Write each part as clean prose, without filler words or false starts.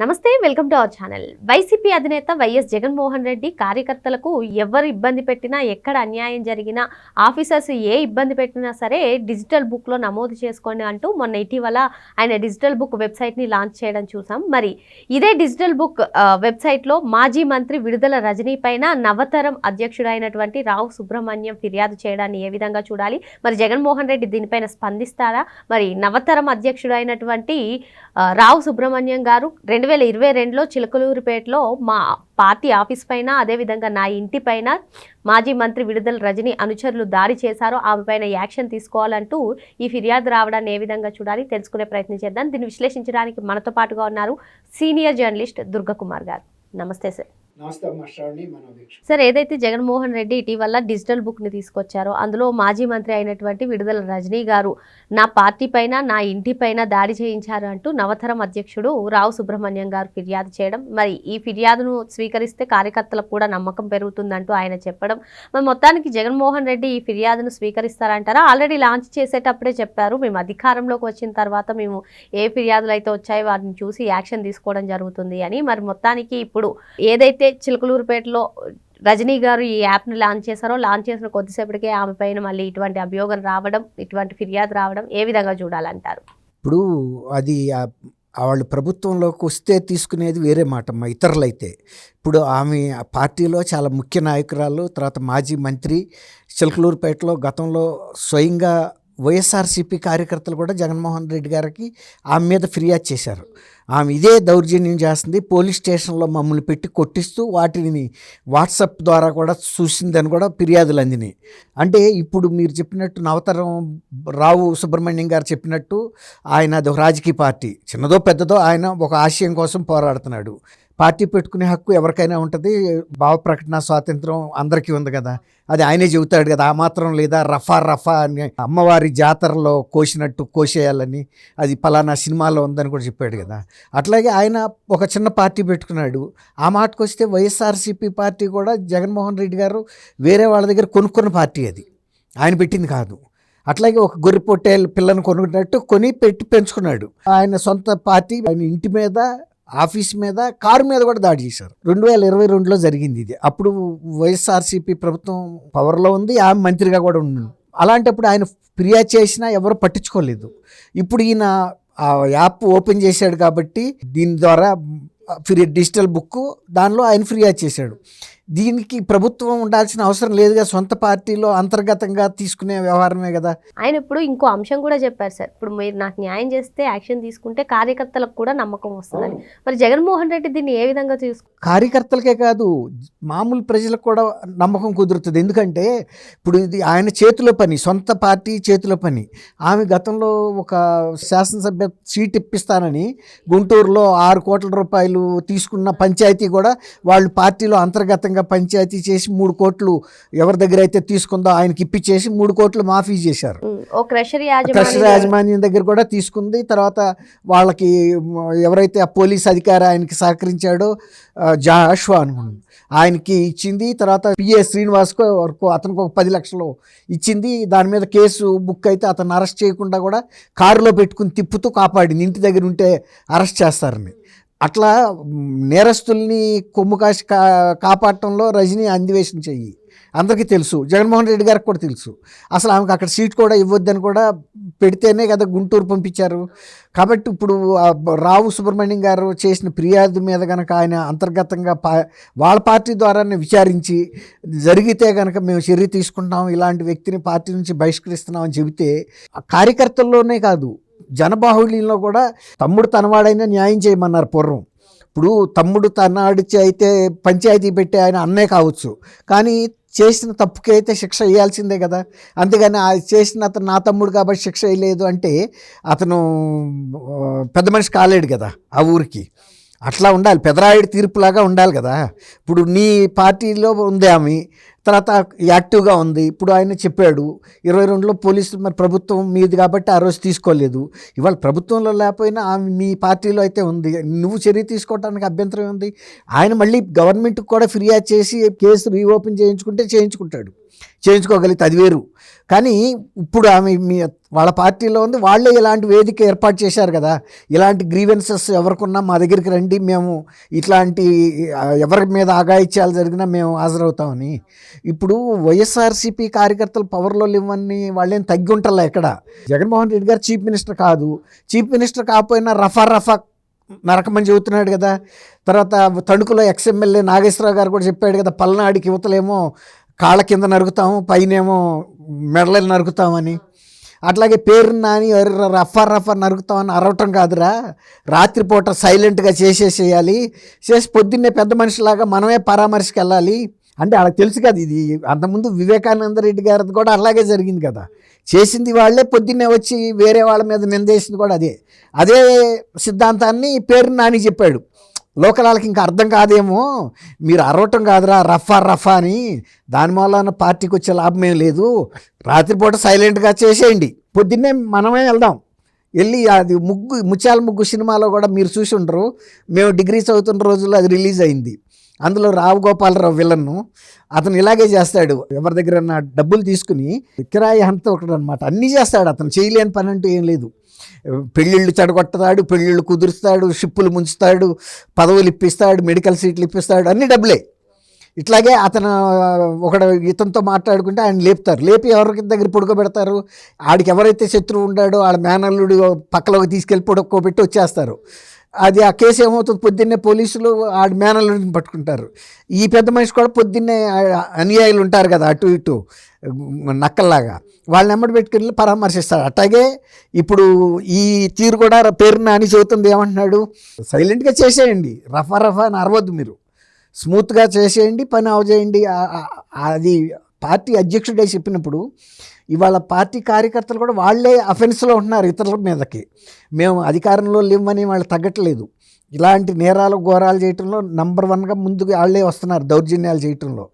నమస్తే, welcome to our channel. YCP అధినేత YS Jaganmohan Reddy కార్యకర్తలకు ఎవరు ఇబ్బంది పెట్టినా, ఎక్కడ అన్యాయం జరిగినా, ఆఫీసర్స్ ఏ ఇబ్బంది పెట్టినా సరే డిజిటల్ బుక్లో నమోదు చేసుకోండి అంటూ మొన్న ఇటీవల ఆయన డిజిటల్ బుక్ వెబ్సైట్ని లాంచ్ చేయడం చూసాం. మరి ఇదే డిజిటల్ బుక్ వెబ్సైట్లో మాజీ మంత్రి విడుదల రజనీ పైన నవతరం అధ్యక్షుడైనటువంటి రావు సుబ్రహ్మణ్యం ఫిర్యాదు చేయడాన్ని ఏ విధంగా చూడాలి? మరి జగన్మోహన్ రెడ్డి దీనిపైన స్పందిస్తారా? మరి నవతరం అధ్యక్షుడైనటువంటి రావు సుబ్రహ్మణ్యం గారు 2022లో చిలకలూరిపేటలో మా పార్టీ ఆఫీస్ పైన, అదేవిధంగా నా ఇంటి పైన మాజీ మంత్రి విడుదల రజనీ అనుచరులు దాడి చేశారో ఆమె పైన యాక్షన్ తీసుకోవాలంటూ ఈ ఫిర్యాదు రావడాన్ని ఏ విధంగా చూడాలి తెలుసుకునే ప్రయత్నం చేద్దాం. దీన్ని విశ్లేషించడానికి మనతో పాటుగా ఉన్నారు సీనియర్ జర్నలిస్ట్ దుర్గకుమార్ గారు. నమస్తే సార్. సార్, ఏదైతే జగన్మోహన్ రెడ్డి ఇటీవల డిజిటల్ బుక్ని తీసుకొచ్చారో అందులో మాజీ మంత్రి అయినటువంటి విడుదల రజనీ గారు నా పార్టీ పైన, నా ఇంటి పైన దాడి చేయించారు అంటూ నవతరం అధ్యక్షుడు రావు సుబ్రహ్మణ్యం గారు ఫిర్యాదు చేయడం, మరి ఈ ఫిర్యాదును స్వీకరిస్తే కార్యకర్తలకు కూడా నమ్మకం పెరుగుతుందంటూ ఆయన చెప్పడం, మరి మొత్తానికి జగన్మోహన్ రెడ్డి ఈ ఫిర్యాదును స్వీకరిస్తారంటారా? ఆల్రెడీ లాంచ్ చేసేటప్పుడే చెప్పారు, మేము అధికారంలోకి వచ్చిన తర్వాత మేము ఏ ఫిర్యాదులు అయితే వచ్చాయో వాటిని చూసి యాక్షన్ తీసుకోవడం జరుగుతుంది అని. మరి మొత్తానికి ఇప్పుడు ఏదైతే చిలకలూరుపేటలో రజనీ గారు ఈ యాప్ని లాంచ్ చేశారో, లాంచ్ చేసిన కొద్దిసేపటికే ఆమె పైన మళ్ళీ ఇటువంటి అభియోగం రావడం, ఇటువంటి ఫిర్యాదు రావడం ఏ విధంగా చూడాలంటారు? ఇప్పుడు అది వాళ్ళు ప్రభుత్వంలోకి వస్తే తీసుకునేది వేరే మాటమ్మా, ఇతరులైతే. ఇప్పుడు ఆమె పార్టీలో చాలా ముఖ్య నాయకురాలు, తర్వాత మాజీ మంత్రి. చిలకలూరుపేటలో గతంలో స్వయంగా వైఎస్ఆర్సీపీ కార్యకర్తలు కూడా జగన్మోహన్ రెడ్డి గారికి ఆమె మీద ఫిర్యాదు చేశారు. ఆమె ఇదే దౌర్జన్యం చేస్తుంది, పోలీస్ స్టేషన్లో మమ్మల్ని పెట్టి కొట్టిస్తూ వాటిని వాట్సాప్ ద్వారా కూడా చూసిందని కూడా ఫిర్యాదులు అందినాయి. అంటే ఇప్పుడు మీరు చెప్పినట్టు నవతరం రావు సుబ్రహ్మణ్యం గారు చెప్పినట్టు ఆయన అది ఒక రాజకీయ పార్టీ, చిన్నదో పెద్దదో ఆయన ఒక ఆశయం కోసం పోరాడుతున్నాడు. పార్టీ పెట్టుకునే హక్కు ఎవరికైనా ఉంటుంది, భావ ప్రకటన స్వాతంత్రం అందరికీ ఉంది కదా, అది ఆయనే చెబుతాడు కదా. ఆ మాత్రం లేదా రఫా రఫా అని అమ్మవారి జాతరలో కోసినట్టు కోసేయాలని, అది పలానా సినిమాలో ఉందని కూడా చెప్పాడు కదా. అట్లాగే ఆయన ఒక చిన్న పార్టీ పెట్టుకున్నాడు. ఆ మాటకు వస్తే వైఎస్ఆర్సీపీ పార్టీ కూడా జగన్మోహన్ రెడ్డి గారు వేరే వాళ్ళ దగ్గర కొనుక్కున్న పార్టీ, అది ఆయన పెట్టింది కాదు. అట్లాగే ఒక గొర్రె పొట్టేలు పిల్లను కొనుక్కున్నట్టు కొని పెట్టి పెంచుకున్నాడు. ఆయన సొంత పార్టీ ఆయన ఇంటి మీద, ఆఫీస్ మీద, కారు మీద కూడా దాడి చేశారు. 2022లో జరిగింది ఇది. అప్పుడు వైఎస్ఆర్సీపీ ప్రభుత్వం పవర్లో ఉంది, ఆమె మంత్రిగా కూడా ఉంది. అలాంటప్పుడు ఆయన ఫిర్యాదు చేసినా ఎవరు పట్టించుకోలేదు. ఇప్పుడు ఈయన ఆ యాప్ ఓపెన్ చేశాడు కాబట్టి దీని ద్వారా డిజిటల్ బుక్, దానిలో ఆయన ఫిర్యాదు చేశాడు. దీనికి ప్రభుత్వం ఉండాల్సిన అవసరం లేదుగా, సొంత పార్టీలో అంతర్గతంగా తీసుకునే వ్యవహారమే కదా. ఆయన ఇప్పుడు ఇంకో అంశం కూడా చెప్పారు సార్, ఇప్పుడు మీరు నాకు న్యాయం చేస్తే యాక్షన్ తీసుకుంటే కార్యకర్తలకు కూడా నమ్మకం వస్తుందని. మరి జగన్మోహన్ రెడ్డి దీన్ని ఏ విధంగా కార్యకర్తలకే కాదు, మామూలు ప్రజలకు కూడా నమ్మకం కుదురుతుంది. ఎందుకంటే ఇప్పుడు ఇది ఆయన చేతిలో పని, సొంత పార్టీ చేతిలో పని. ఆమె గతంలో ఒక శాసనసభ్య సీట్ ఇప్పిస్తానని గుంటూరులో 6 కోట్ల రూపాయలు తీసుకున్న పంచాయతీ కూడా వాళ్ళు పార్టీలో అంతర్గతంగా పంచాయతీ చేసి 3 కోట్లు ఎవరి దగ్గర అయితే తీసుకుందో ఆయనకి ఇప్పించేసి 3 కోట్లు మాఫీ చేశారు. క్రషర్ యాజమాన్యం దగ్గర కూడా తీసుకుంది. తర్వాత వాళ్ళకి ఎవరైతే ఆ పోలీస్ అధికారి ఆయనకి సహకరించాడో జాషువా అనుకుంది, ఆయనకి ఇచ్చింది. తర్వాత పిఏ శ్రీనివాస్కు అతనికి ఒక 10 లక్షలు ఇచ్చింది. దాని మీద కేసు బుక్ అయితే అతను అరెస్ట్ చేయకుండా కూడా కారులో పెట్టుకుని తిప్పుతూ కాపాడింది, ఇంటి దగ్గర ఉంటే అరెస్ట్ చేస్తారని. అట్లా నేరస్తుల్ని కొమ్ము కాసి కాపాడటంలో రజనీ అన్వేషణ చెయ్యి అందరికీ తెలుసు, జగన్మోహన్ రెడ్డి గారికి కూడా తెలుసు. అసలు ఆమెకు అక్కడ సీట్ కూడా ఇవ్వద్దని కూడా పెడితేనే కదా గుంటూరు పంపించారు. కాబట్టి ఇప్పుడు రావు సుబ్రహ్మణ్యం గారు చేసిన ఫిర్యాదు మీద కనుక ఆయన అంతర్గతంగా వాళ్ళ పార్టీ ద్వారానే విచారించి జరిగితే కనుక మేము చర్య తీసుకుంటాం, ఇలాంటి వ్యక్తిని పార్టీ నుంచి బహిష్కరిస్తున్నాం అని చెబితే కార్యకర్తల్లోనే కాదు జనబాహుళ్యంలో కూడా తమ్ముడు తనవాడైనా న్యాయం చేయమన్నారు పూర్వం. ఇప్పుడు తమ్ముడు తనాడిచి అయితే పంచాయతీ పెట్టి ఆయన అన్నే కావచ్చు, కానీ చేసిన తప్పుకి అయితే శిక్ష వేయాల్సిందే కదా. అంతేగాని చేసిన అతను నా తమ్ముడు కాబట్టి శిక్ష వేయలేదు అంటే అతను పెద్ద మనిషి కాలేడు కదా ఆ ఊరికి. అట్లా ఉండాలి, పెదరాయుడు తీర్పులాగా ఉండాలి కదా. ఇప్పుడు నీ పార్టీలో ఉంది ఆమె, తర్వాత యాక్టివ్గా ఉంది. ఇప్పుడు ఆయన చెప్పాడు 22లో పోలీసులు, మరి ప్రభుత్వం మీది కాబట్టి ఆ రోజు తీసుకోలేదు. ఇవాళ ప్రభుత్వంలో లేకపోయినా ఆమె మీ పార్టీలో అయితే ఉంది, నువ్వు చర్య తీసుకోవడానికి అభ్యంతరం ఉంది. ఆయన మళ్ళీ గవర్నమెంట్కి కూడా ఫిర్యాదు చేసి కేసు రీఓపెన్ చేయించుకుంటే చేయించుకుంటాడు, చేయించుకోగలిగితే అది వేరు. కానీ ఇప్పుడు ఆమె వాళ్ళ పార్టీలో ఉంది, వాళ్ళే ఇలాంటి వేదిక ఏర్పాటు చేశారు కదా. ఇలాంటి గ్రీవెన్సెస్ ఎవరికున్నా మా దగ్గరికి రండి, మేము ఇట్లాంటి ఎవరి మీద ఆగాయిత్యాలు జరిగినా మేము హాజరవుతామని. ఇప్పుడు వైఎస్ఆర్సీపీ కార్యకర్తలు పవర్లో లేవని వాళ్ళేం తగ్గి ఉంటారు ఎక్కడ. జగన్మోహన్ రెడ్డి గారు చీఫ్ మినిస్టర్ కాదు, చీఫ్ మినిస్టర్ కాకపోయినా రఫా నరకమని చెబుతున్నాడు కదా. తర్వాత తణుకులో ఎక్స్ఎమ్మెల్యే నాగేశ్వరరావు గారు కూడా చెప్పాడు కదా, పల్నాడికి యువతలేమో కాళ్ళ కింద నరుకుతాము, పైనేమో మెడలు నరుకుతామని. అట్లాగే పేరు నాని రఫా నరుకుతామని అరవటం కాదురా, రాత్రిపూట సైలెంట్గా చేసేసేయాలి, చేసి పొద్దున్నే పెద్ద మనిషిలాగా మనమే పరామర్శకి వెళ్ళాలి అంటే వాళ్ళకి తెలుసు కదా. ఇది అంతకుముందు వివేకానంద రెడ్డి గారిది కూడా అలాగే జరిగింది కదా. చేసింది వాళ్ళే, పొద్దున్నే వచ్చి వేరే వాళ్ళ మీద నిందేసింది కూడా అదే సిద్ధాంతాన్ని పేరు నాని చెప్పాడు. లోకల్ వాళ్ళకి ఇంకా అర్థం కాదేమో, మీరు అరవటం కాదురా రఫా అని, దాని వల్ల పార్టీకి వచ్చే లాభం ఏం లేదు, రాత్రిపూట సైలెంట్గా చేసేయండి, పొద్దున్నే మనమే వెళ్దాం. వెళ్ళి అది ముత్యాల ముగ్గు సినిమాలో కూడా మీరు చూసి ఉండరు, మేము డిగ్రీ చదువుతున్న రోజుల్లో అది రిలీజ్ అయింది. అందులో రావు గోపాలరావు విలన్ను, అతను ఇలాగే చేస్తాడు, ఎవరి దగ్గర డబ్బులు తీసుకుని కిరాయి హంత ఒకటి అనమాట, అన్నీ చేస్తాడు. అతను చేయలేని పని అంటూ ఏం లేదు. పెళ్ళిళ్ళు చెడగొట్టతాడు, పెళ్ళిళ్ళు కుదురుస్తాడు, షిప్పులు ముంచుతాడు, పదవులు ఇప్పిస్తాడు, మెడికల్ సీట్లు ఇప్పిస్తాడు, అన్ని డబ్బులే. ఇట్లాగే అతను ఇతనితో మాట్లాడుకుంటే ఆయన లేపి ఎవరికి దగ్గర పడుకోబెడతారు, ఆడికి ఎవరైతే శత్రువు ఉండాడో ఆడ మేనల్లుడు పక్కలోకి తీసుకెళ్ళి పడుకోబెట్టి వచ్చేస్తారు. అది ఆ కేసు ఏమవుతుంది, పొద్దున్నే పోలీసులు ఆడి మేనల్లుడిని పట్టుకుంటారు. ఈ పెద్ద మనిషి కూడా పొద్దున్నే అనుయాయులు ఉంటారు కదా అటు ఇటు నక్కల్లాగా, వాళ్ళని ఎమ్మడి పెట్టుకుని పరామర్శిస్తాడు. అట్లాగే ఇప్పుడు ఈ తీరు కూడా పేరు నాని చెబుతుంది, ఏమంటున్నాడు, సైలెంట్గా చేసేయండి, రఫా అని అరవద్దు, మీరు స్మూత్గా చేసేయండి, పని అవజేయండి. అది పార్టీ అధ్యక్షుడే చెప్పినప్పుడు ఇవాళ పార్టీ కార్యకర్తలు కూడా వాళ్ళే అఫెన్స్లో ఉంటున్నారు ఇతరుల మీదకి. మేము అధికారంలో లేవని వాళ్ళు తగ్గట్లేదు, ఇలాంటి నేరాలు ఘోరాలు చేయటంలో నంబర్ 1గా ముందుకు వాళ్ళే వస్తున్నారు, దౌర్జన్యాలు చేయటంలో.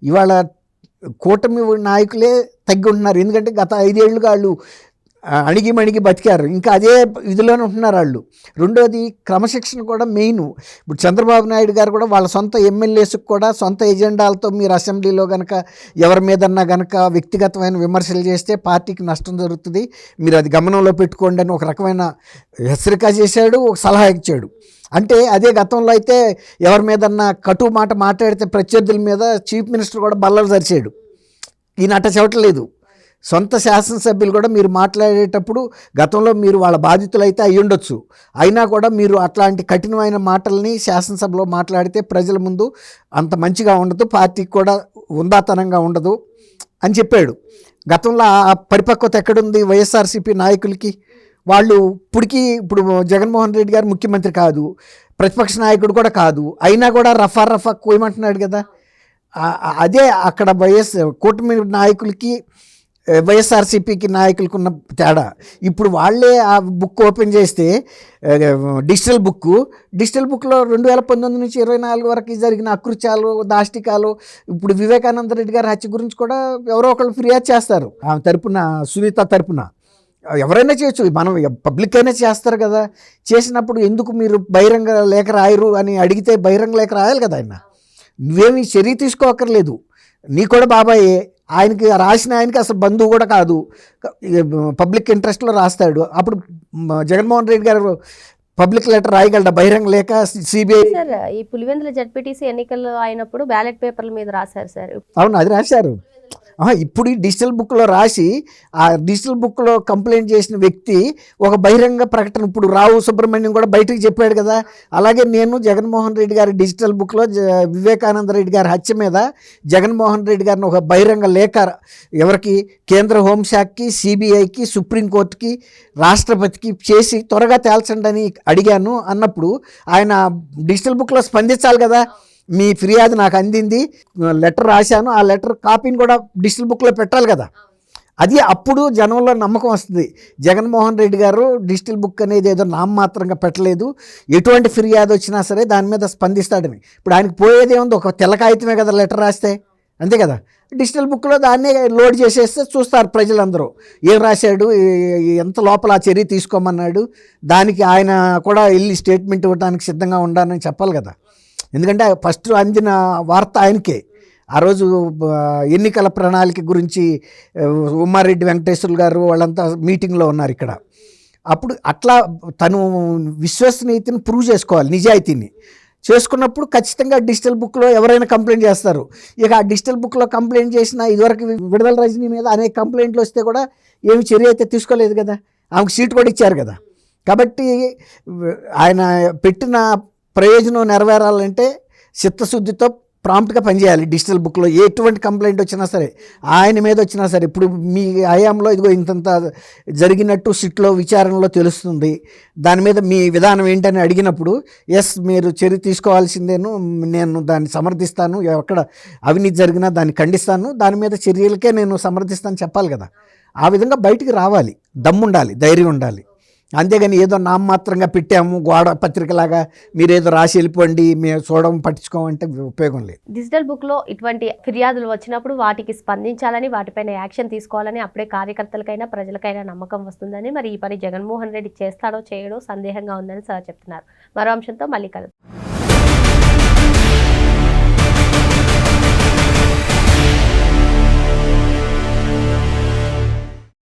ఇవాళ కూటమి నాయకులే తగ్గి ఉంటున్నారు, ఎందుకంటే గత 5 ఏళ్ళుగా వాళ్ళు అణిగి బతికారు, ఇంకా అదే ఇదిలోనే ఉంటున్నారు వాళ్ళు. రెండోది క్రమశిక్షణ కూడా మెయిన్. ఇప్పుడు చంద్రబాబు నాయుడు గారు కూడా వాళ్ళ సొంత ఎమ్మెల్యేస్కి కూడా సొంత ఎజెండాలతో మీరు అసెంబ్లీలో కనుక ఎవరి మీదన్నా కనుక వ్యక్తిగతమైన విమర్శలు చేస్తే పార్టీకి నష్టం జరుగుతుంది, మీరు అది గమనంలో పెట్టుకోండి అని ఒక రకమైన హెచ్చరిక చేశాడు, ఒక సలహా ఇచ్చాడు. అంటే అదే గతంలో అయితే ఎవరి మీదన్నా కటు మాట మాట్లాడితే ప్రత్యర్థుల మీద చీఫ్ మినిస్టర్ కూడా బల్లలు జరిచాడు. ఈయన అట్ట చెప్పట్లేదు. సొంత శాసనసభ్యులు కూడా మీరు మాట్లాడేటప్పుడు గతంలో మీరు వాళ్ళ బాధితులు అయితే అయి ఉండొచ్చు, అయినా కూడా మీరు అట్లాంటి కఠినమైన మాటల్ని శాసనసభలో మాట్లాడితే ప్రజల ముందు అంత మంచిగా ఉండదు, పార్టీకి కూడా ఉందాతనంగా ఉండదు అని చెప్పాడు. గతంలో ఆ పరిపక్వత ఎక్కడుంది వైఎస్ఆర్సీపీ నాయకులకి? వాళ్ళు ఇప్పుడు జగన్మోహన్ రెడ్డి గారు ముఖ్యమంత్రి కాదు, ప్రతిపక్ష నాయకుడు కూడా కాదు, అయినా కూడా రఫా కోయమంటున్నాడు కదా. అదే అక్కడ కూటమి నాయకులకి వైఎస్ఆర్సీపీకి నాయకులకు ఉన్న తేడా. ఇప్పుడు వాళ్ళే ఆ బుక్ ఓపెన్ చేస్తే డిజిటల్ బుక్లో 2019 నుంచి 24 వరకు జరిగిన అకృత్యాలు, దాష్టికాలు, ఇప్పుడు వివేకానంద రెడ్డి గారి హత్య గురించి కూడా ఎవరో ఒకళ్ళు ఫిర్యాదు చేస్తారు, ఆమె తరపున, సునీత తరపున. ఎవరైనా చేయొచ్చు, మనం పబ్లిక్ అయినా చేస్తారు కదా. చేసినప్పుడు ఎందుకు మీరు బహిరంగ లేఖ రాయరు అని అడిగితే బహిరంగ లేఖ రాయాలి కదా. నువ్వేమి చర్య తీసుకోకర్లేదు, నీ కూడా బాబాయే, ఆయనకి రాసిన ఆయనకి అసలు బంధువు కూడా కాదు, పబ్లిక్ ఇంట్రెస్ట్లో రాస్తాడు. అప్పుడు జగన్మోహన్ రెడ్డి గారు పబ్లిక్ లెటర్ రాయగలడా బహిరంగ లేఖ? సిబిఐ సార్ ఈ పులివెందుల జడ్పీటీసీ ఎన్నికలు అయినప్పుడు బ్యాలెట్ పేపర్ల మీద రాశారు సార్. అవును, అది రాశారు. ఇప్పుడు ఈ డిజిటల్ బుక్లో రాసి ఆ డిజిటల్ బుక్లో కంప్లైంట్ చేసిన వ్యక్తి ఒక బహిరంగ ప్రకటన ఇప్పుడు రావు సుబ్రహ్మణ్యం కూడా బయటకు చెప్పాడు కదా. అలాగే నేను జగన్మోహన్ రెడ్డి గారి డిజిటల్ బుక్లో వివేకానంద రెడ్డి గారి హత్య మీద జగన్మోహన్ రెడ్డి గారిని ఒక బహిరంగ లేఖ ఎవరికి, కేంద్ర హోంశాఖకి, సిబిఐకి, సుప్రీంకోర్టుకి, రాష్ట్రపతికి చేసి త్వరగా తేల్చండి అని అడిగాను అన్నప్పుడు ఆయన డిజిటల్ బుక్లో స్పందించాలి కదా. మీ ఫిర్యాదు నాకు అందింది, లెటర్ రాశాను, ఆ లెటర్ కాపీని కూడా డిజిటల్ బుక్లో పెట్టాలి కదా. అది అప్పుడు జనంలో నమ్మకం వస్తుంది, జగన్మోహన్ రెడ్డి గారు డిజిటల్ బుక్ అనేది ఏదో నామమాత్రంగా పెట్టలేదు, ఎటువంటి ఫిర్యాదు వచ్చినా సరే దాని మీద స్పందిస్తాడని. ఇప్పుడు ఆయనకు పోయేది ఏముంది, ఒక తెల్ల కాగితమే కదా లెటర్ రాస్తే, అంతే కదా. డిజిటల్ బుక్లో దాన్నే లోడ్ చేసేస్తే చూస్తారు ప్రజలందరూ, ఏం రాశాడు, ఎంత లోపల ఆ చర్య తీసుకోమన్నాడు, దానికి ఆయన కూడా వెళ్ళి స్టేట్మెంట్ ఇవ్వడానికి సిద్ధంగా ఉండాలని చెప్పాలి కదా. ఎందుకంటే ఫస్ట్ అందిన వార్త ఆయనకే, ఆ రోజు ఎన్నికల ప్రణాళిక గురించి ఉమ్మారెడ్డి వెంకటేశ్వర్లు గారు వాళ్ళంతా మీటింగ్లో ఉన్నారు ఇక్కడ. అప్పుడు అట్లా తను విశ్వసనీయతని ప్రూవ్ చేసుకోవాలి, నిజాయితీని చేసుకున్నప్పుడు ఖచ్చితంగా డిజిటల్ బుక్లో ఎవరైనా కంప్లైంట్ చేస్తారు. ఇక ఆ డిజిటల్ బుక్లో కంప్లైంట్ చేసిన ఇదివరకు విడుదల రజనీ మీద అనేక కంప్లైంట్లు వస్తే కూడా ఏమి చర్య అయితే తీసుకోలేదు కదా, ఆమెకు సీట్ కూడా ఇచ్చారు కదా. కాబట్టి ఆయన పెట్టిన ప్రయోజనం నెరవేరాలంటే చిత్తశుద్ధితో ప్రాంప్ట్గా పనిచేయాలి. డిజిటల్ బుక్లో ఎటువంటి కంప్లైంట్ వచ్చినా సరే, ఆయన మీద వచ్చినా సరే, ఇప్పుడు మీ హయాంలో ఇదిగో ఇంతంత జరిగినట్టు సిట్లో విచారణలో తెలుస్తుంది, దాని మీద మీ విధానం ఏంటని అడిగినప్పుడు ఎస్ మీరు చర్య తీసుకోవాల్సిందేను, నేను దాన్ని సమర్థిస్తాను, ఎక్కడ అవినీతి జరిగినా దాన్ని ఖండిస్తాను, దాని మీద చర్యలకే నేను సమర్థిస్తాను చెప్పాలి కదా. ఆ విధంగా బయటికి రావాలి, దమ్ముండాలి, ధైర్యం ఉండాలి. అంతేగాని ఏదో నామమాత్రంగా పెట్టాము గోడ పత్రికలాగా మీరేదో రాసి వెళ్ళిపోండి మేము చూడడం పట్టించుకోమంటే ఉపయోగం లేదు. డిజిటల్ బుక్లో ఇటువంటి ఫిర్యాదులు వచ్చినప్పుడు వాటికి స్పందించాలని, వాటిపైన యాక్షన్ తీసుకోవాలని, అప్పుడే కార్యకర్తలకైనా ప్రజలకైనా నమ్మకం వస్తుందని, మరి ఈ పని జగన్మోహన్ రెడ్డి చేస్తాడో చేయడో సందేహంగా ఉందని సార్ చెప్తున్నారు. మరో అంశంతో మళ్ళీ కలుద్దాం.